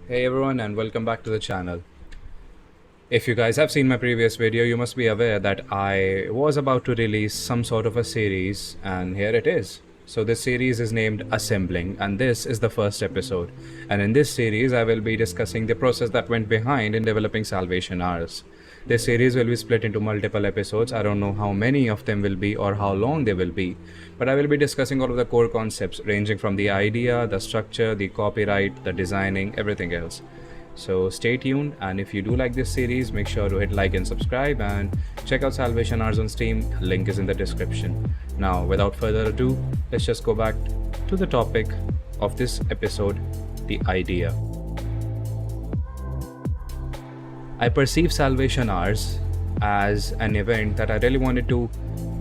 Hey everyone, and welcome back to the channel. If you guys have seen my previous video, you must be aware that I was about to release some sort of a series, and here it is. So this series is named Assembling, and this is the first episode. And in this series, I will be discussing the process that went behind in developing Salvation Hours. This series will be split into multiple episodes. I don't know how many of them will be or how long they will be, but I will be discussing all of the core concepts ranging from the idea, the structure, the copyright, the designing, everything else. So stay tuned, and if you do like this series, make sure to hit like and subscribe and check out Salvation Hours on Steam. Link is in the description. Now, without further ado, let's just go back to the topic of this episode, the idea. I perceive Salvation Hours as an event that I really wanted to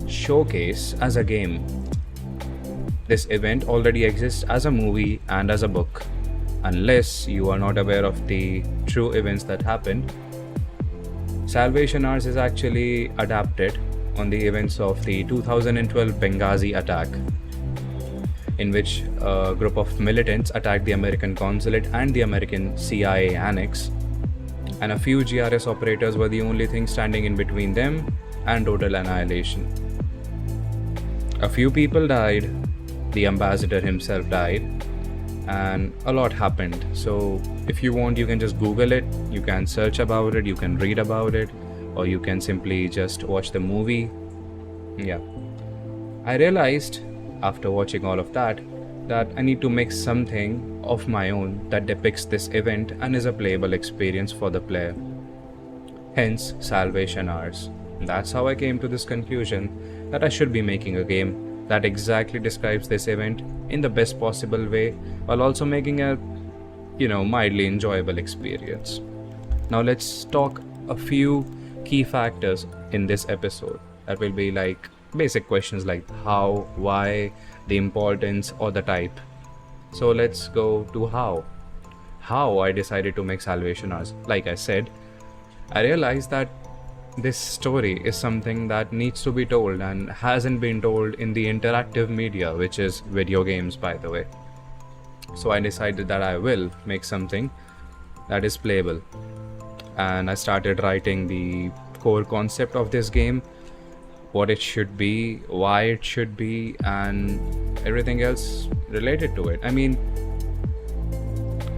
showcase as a game. This event already exists as a movie and as a book. Unless you are not aware of the true events that happened, Salvation Hours is actually adapted on the events of the 2012 Benghazi attack, in which a group of militants attacked the American consulate and the American CIA annex, and a few GRS operators were the only thing standing in between them and total annihilation. A few people died, the ambassador himself died, and a lot happened. So if you want, you can just Google it, you can search about it, you can read about it, or you can simply just watch the movie. Yeah, I realized after watching all of that I need to make something of my own that depicts this event and is a playable experience for the player. Hence Salvation Hours. That's how I came to this conclusion that I should be making a game that exactly describes this event in the best possible way, while also making a, mildly enjoyable experience. Now let's talk a few key factors in this episode. That will be like basic questions like how, why, the importance, or the type. So let's go to how. How I decided to make Salvation Hours. Like I said, I realized that this story is something that needs to be told and hasn't been told in the interactive media, which is video games, by the way. So I decided that I will make something that is playable, and I started writing the core concept of this game, what it should be, why it should be, and everything else related to it. I mean,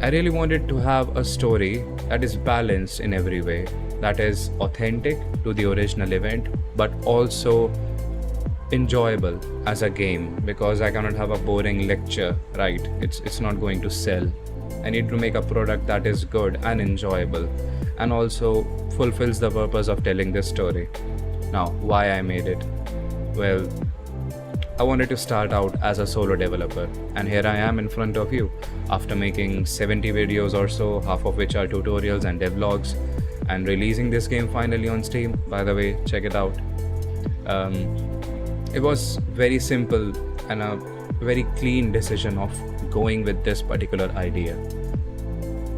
I really wanted to have a story that is balanced in every way, that is authentic to the original event, but also enjoyable as a game, because I cannot have a boring lecture, right? It's not going to sell. I need to make a product that is good and enjoyable and also fulfills the purpose of telling this story. Now, why I made it? Well, I wanted to start out as a solo developer, and here I am in front of you after making 70 videos or so, half of which are tutorials and devlogs, and releasing this game finally on Steam. By the way, check it out. It was very simple and a very clean decision of going with this particular idea.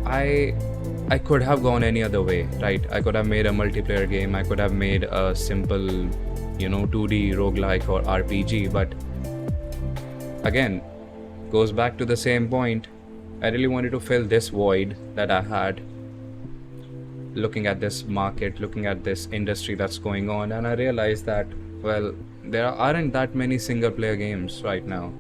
I could have gone any other way, right? I could have made a multiplayer game, I could have made a simple 2D roguelike or RPG, but again, goes back to the same point. I really wanted to fill this void that I had looking at this market, looking at this industry that's going on, and I realized that, well, there aren't that many single player games right now.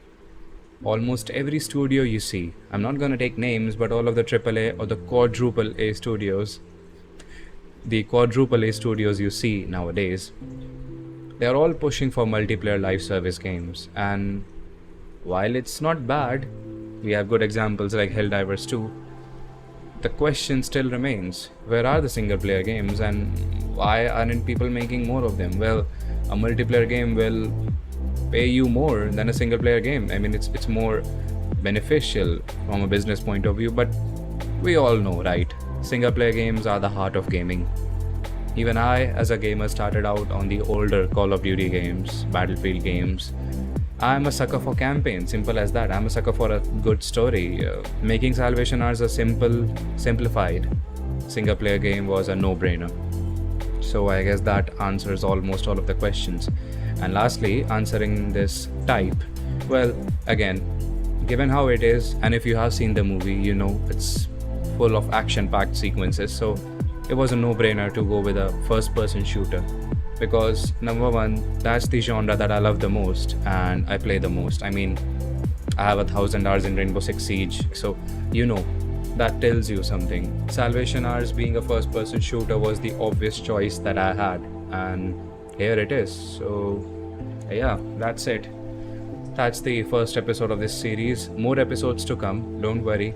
Almost every studio you see, I'm not gonna take names, but all of the AAA or the quadruple A studios you see nowadays, they are all pushing for multiplayer live service games. And while it's not bad, we have good examples like Helldivers 2, the question still remains, where are the single player games and why aren't people making more of them? Well, a multiplayer game will pay you more than a single player game. I mean, it's more beneficial from a business point of view, but we all know, right? Single player games are the heart of gaming. Even I, as a gamer, started out on the older Call of Duty games, Battlefield games. I'm a sucker for campaigns, simple as that. I'm a sucker for a good story. Making Salvation Hours a simplified single player game was a no-brainer. So I guess that answers almost all of the questions. And lastly, answering this type, well, again, given how it is, and if you have seen the movie, it's full of action-packed sequences. So it was a no-brainer to go with a first-person shooter because number one, that's the genre that I love the most and I play the most. I mean, I have 1,000 hours in Rainbow Six Siege, so you know that tells you something. Salvation Hours being a first-person shooter was the obvious choice that I had, and here it is. So yeah, that's it. That's the first episode of this series. More episodes to come, don't worry.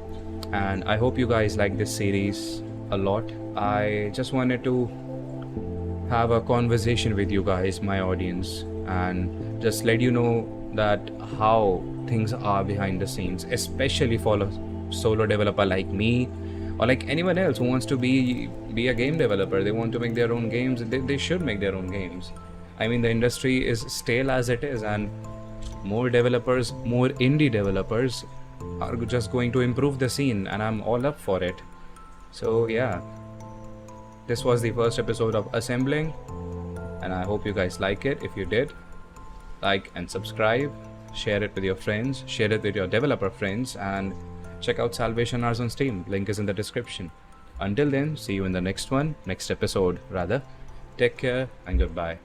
And I hope you guys like this series a lot. I just wanted to have a conversation with you guys, my audience, and just let you know that how things are behind the scenes, especially for a solo developer like me or like anyone else who wants to be a game developer. They want to make their own games. They should make their own games. I mean, the industry is stale as it is, and more developers, more indie developers are just going to improve the scene, and I'm all up for it. So yeah, this was the first episode of Assembling, and I hope you guys like it. If you did, like and subscribe, share it with your friends, share it with your developer friends, and check out Salvation Hours on Steam. Link is in the description. Until then, see you in the next episode rather. Take care and goodbye.